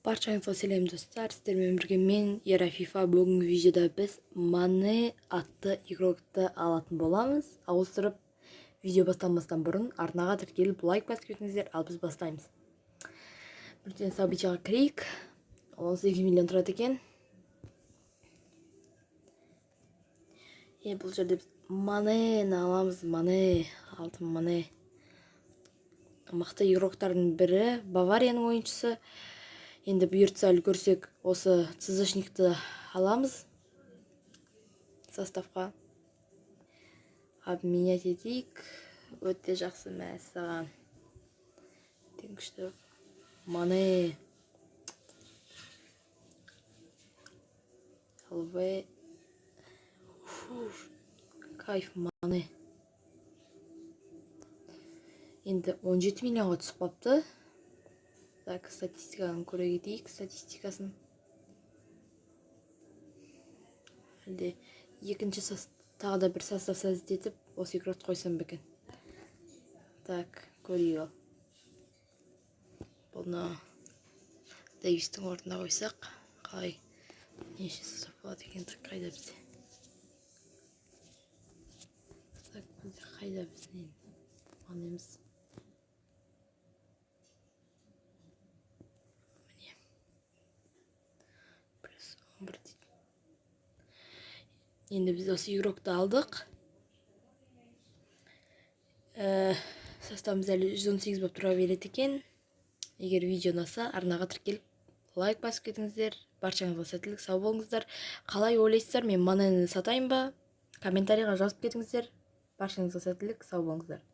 Баршаңызға сәлем достар, сіздермен бірге мен Ерафифа. Бүгінгі видеода біз Мане атты игрокты алатын боламыз. Ауыстырып, видео басталмастан бұрын арнаға тіркеліп лайк басып кетіңіздер, ал біз бастаймыз. Бірден событияға кірейік. 18 миллион тұрады екен. Бұл жерде біз Манені аламыз. Мане, алтын Мане. Мықты игроктардың бірі, Баварияның ойыншысы. Енді бұйыртса үлгерсек, осы ЦЗшникті аламыз составқа. Обменять етейік. Өте жақсы мәссаған. Күшті. Мане. Алве. Кайф Мане. Енді 17 миллионға түсіп қапты. Так, статистикасын көре кетейік, статистикасын. Әлде екінші тағы да бір состав сәздетіп, осы игрокты қойсам бекен. Так, көрейік ал. Бұны Дэвистің орнына қойсақ, қалай неше состав болады екен, қайда бізде. Так, бізде қайда бізде манеміз. Енді біз осы игрокты алдық. Составымыз әлі 118 болып тұра береді екен. Егер видео ұнаса, арнаға тіркеліп лайк басып кетіңіздер. Баршаңызға сәттілік, сау болыңыздар. Қалай ойлайсыздар, мен Манені сатайын ба? Комментарийға жазып кетіңіздер. Баршаңызға сәттілік, сау болыңыздар.